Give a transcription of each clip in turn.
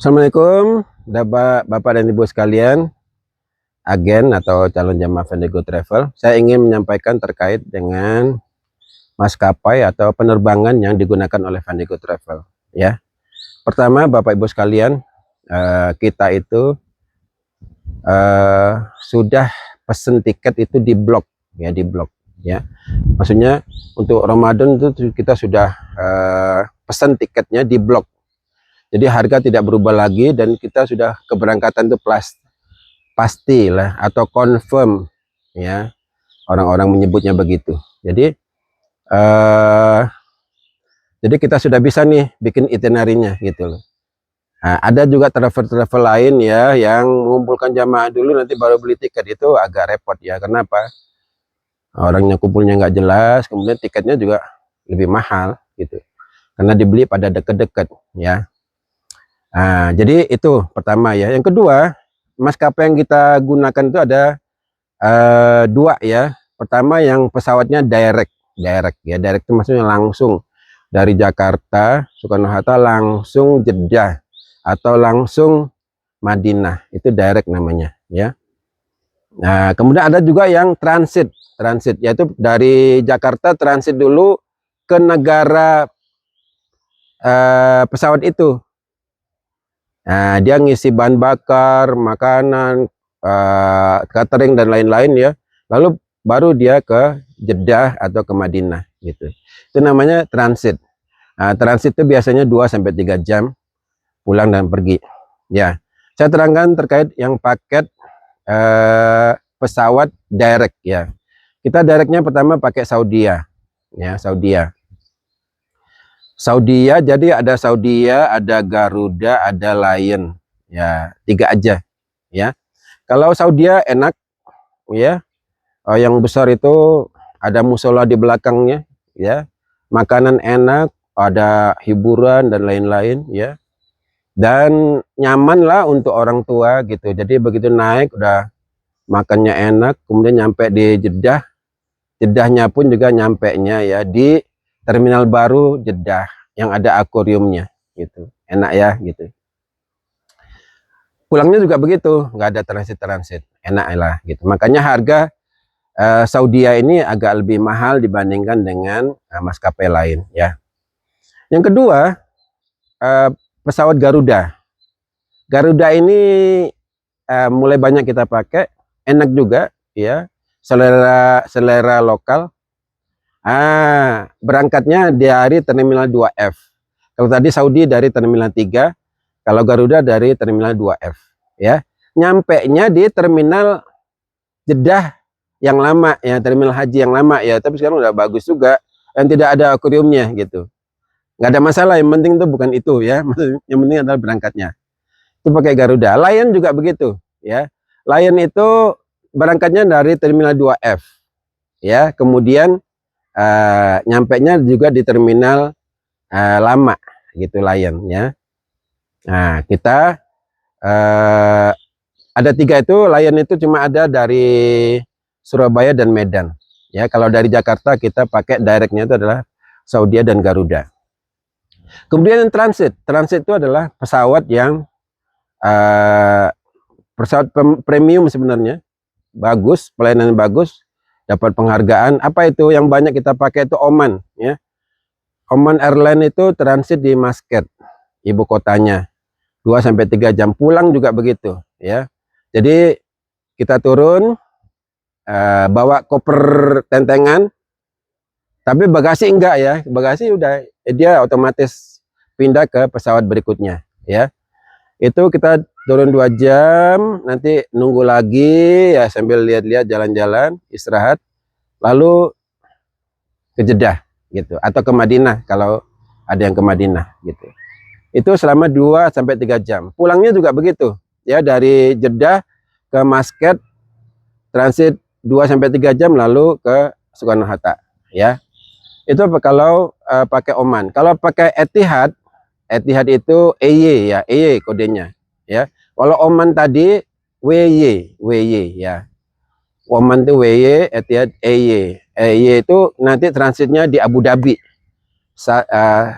Assalamualaikum, Bapak dan Ibu sekalian, agen atau calon jamaah Vendigo Travel. Saya ingin menyampaikan terkait dengan maskapai atau penerbangan yang digunakan oleh Vendigo Travel. Ya, pertama Bapak Ibu sekalian, kita itu sudah pesen tiket itu di blok, ya di blok. Ya, maksudnya untuk Ramadan itu kita sudah pesan tiketnya di blok. Jadi harga tidak berubah lagi dan kita sudah keberangkatan itu pastilah atau confirm, ya, orang-orang menyebutnya begitu. Jadi kita sudah bisa nih bikin itinerary-nya gitu loh. Nah, ada juga travel lain ya yang mengumpulkan jamaah dulu nanti baru beli tiket, itu agak repot ya. Kenapa? Orangnya kumpulnya nggak jelas, kemudian tiketnya juga lebih mahal gitu karena dibeli pada deket-deket ya. Nah, jadi itu pertama ya. Yang kedua, maskapai yang kita gunakan itu ada dua ya. Pertama yang pesawatnya direct ya. Direct itu maksudnya langsung dari Jakarta Soekarno-Hatta langsung Jeddah atau langsung Madinah, itu direct namanya ya. Nah, kemudian ada juga yang transit yaitu dari Jakarta transit dulu ke negara pesawat itu. Nah, dia ngisi bahan bakar, makanan, catering dan lain-lain ya. Lalu baru dia ke Jeddah atau ke Madinah gitu. Itu namanya transit. Nah, transit itu biasanya 2-3 jam pulang dan pergi. Ya. Saya terangkan terkait yang paket pesawat direct ya. Kita directnya pertama pakai Saudia. Ya, Saudia. Saudia, jadi ada Saudia, ada Garuda, ada Lion. Ya, 3 aja ya. Kalau Saudia enak ya. Yang besar itu ada musola di belakangnya ya. Makanan enak, ada hiburan dan lain-lain ya. Dan nyaman lah untuk orang tua gitu. Jadi begitu naik udah makannya enak, kemudian nyampe di Jeddah. Jeddahnya pun juga nyampe nya ya di terminal baru Jeddah yang ada akuariumnya gitu. Enak ya gitu. Pulangnya juga begitu, nggak ada transit, enak lah gitu. Makanya harga Saudia ini agak lebih mahal dibandingkan dengan maskapai lain ya. Yang kedua, pesawat Garuda. Garuda ini mulai banyak kita pakai, enak juga ya, selera lokal. Berangkatnya dari Terminal 2F. Kalau tadi Saudi dari Terminal 3, kalau Garuda dari Terminal 2F ya. Nyampe nya di Terminal Jeddah yang lama ya, terminal haji yang lama ya, tapi sekarang udah bagus juga dan tidak ada akuariumnya gitu. Nggak ada masalah, yang penting itu bukan itu ya. Yang penting adalah berangkatnya. Itu pakai Garuda. Lion juga begitu ya. Lion itu berangkatnya dari Terminal 2F ya, kemudian nyampe-nya juga di terminal lama gitu Lion ya. Nah, kita ada 3 itu. Lion itu cuma ada dari Surabaya dan Medan ya. Kalau dari Jakarta kita pakai directnya itu adalah Saudia dan Garuda. Kemudian yang transit itu adalah pesawat yang pesawat premium sebenarnya, bagus, pelayanan bagus, dapat penghargaan. Apa itu yang banyak kita pakai itu Oman ya. Oman Airline itu transit di Muscat, ibu kotanya, 2-3 jam. Pulang juga begitu ya. Jadi kita turun, bawa koper tentengan, tapi bagasi enggak ya. Bagasi udah dia otomatis pindah ke pesawat berikutnya ya. Itu kita turun 2 jam, nanti nunggu lagi ya sambil lihat-lihat jalan-jalan, istirahat, lalu ke Jeddah gitu atau ke Madinah kalau ada yang ke Madinah gitu. Itu selama 2-3 jam. Pulangnya juga begitu ya, dari Jeddah ke Muscat transit 2-3 jam lalu ke Soekarno-Hatta ya. Itu kalau pakai Oman. Kalau pakai Etihad itu EY ya, EY kodenya ya. Kalau Oman tadi WY ya. Oman itu WY, Etihad EY. EY itu nanti transitnya di Abu Dhabi.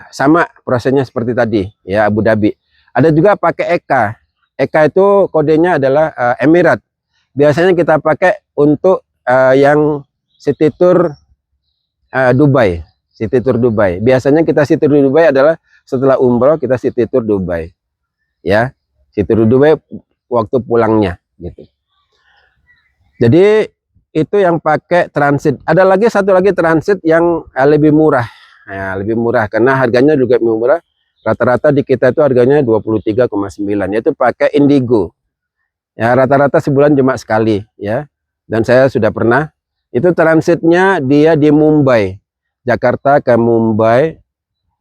Sama prosesnya seperti tadi ya, Abu Dhabi. Ada juga pakai EKA. EKA itu kodenya adalah Emirat. Biasanya kita pakai untuk yang city tour Dubai. City tour Dubai. Biasanya kita city tour Dubai adalah setelah umroh kita city tour Dubai. Ya, city tour Dubai waktu pulangnya gitu. Jadi itu yang pakai transit. Ada lagi satu lagi transit yang lebih murah. Nah, lebih murah karena harganya juga lebih murah. Rata-rata di kita itu harganya 23,9, yaitu pakai Indigo. Ya, rata-rata sebulan cuma sekali ya. Dan saya sudah pernah. Itu transitnya dia di Mumbai. Jakarta ke Mumbai.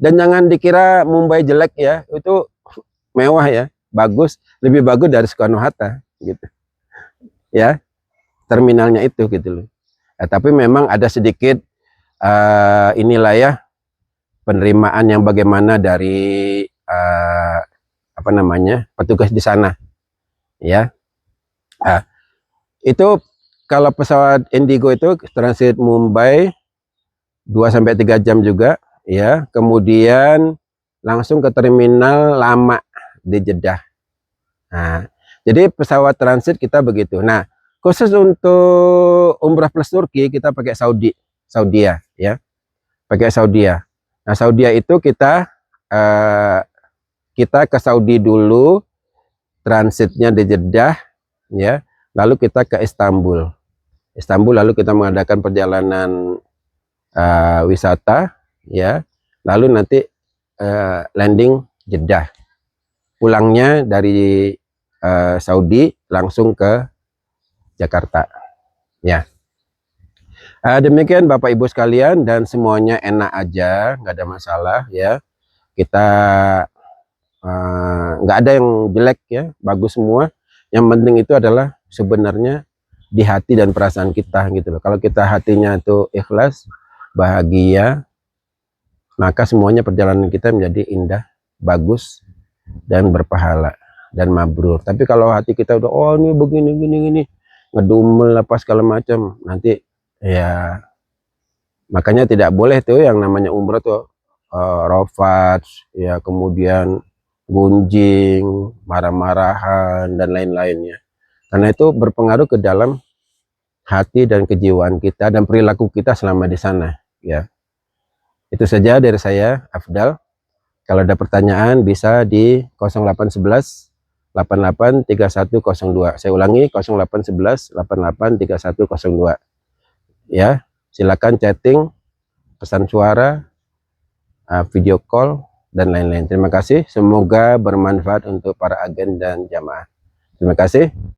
Dan jangan dikira Mumbai jelek ya. Itu mewah ya, bagus, lebih bagus dari Soekarno-Hatta gitu. Ya, terminalnya itu gitu loh. Tapi memang ada sedikit inilah ya, penerimaan yang bagaimana dari apa namanya, petugas di sana ya. Itu kalau pesawat Indigo itu transit Mumbai 2-3 jam juga ya, kemudian langsung ke terminal lama di Jeddah. Nah, jadi pesawat transit kita begitu. Nah, khusus untuk Umrah plus Turki kita pakai Saudia ya, pakai Saudia. Nah, Saudia itu kita ke Saudi dulu, transitnya di Jeddah ya, lalu kita ke Istanbul, lalu kita mengadakan perjalanan wisata ya, lalu nanti landing Jeddah, pulangnya dari Saudi langsung ke Jakarta ya. Demikian Bapak Ibu sekalian, dan semuanya enak aja, nggak ada masalah ya. Kita nggak ada yang jelek ya, bagus semua. Yang penting itu adalah sebenarnya di hati dan perasaan kita gitu loh. Kalau kita hatinya itu ikhlas, bahagia, maka semuanya perjalanan kita menjadi indah, bagus, dan berpahala dan mabrur. Tapi kalau hati kita udah ini begini ngedumel apa segala macam, nanti ya makanya tidak boleh tuh yang namanya umroh tuh rofat ya, kemudian gunjing, marah-marahan dan lain-lainnya, karena itu berpengaruh ke dalam hati dan kejiwaan kita dan perilaku kita selama di sana ya. Itu saja dari saya, Afdal. Kalau ada pertanyaan bisa di 0811 883102. Saya ulangi, 0811 883102 ya. Silakan chatting, pesan suara, video call, dan lain-lain. Terima kasih. Semoga bermanfaat untuk para agen dan jamaah. Terima kasih.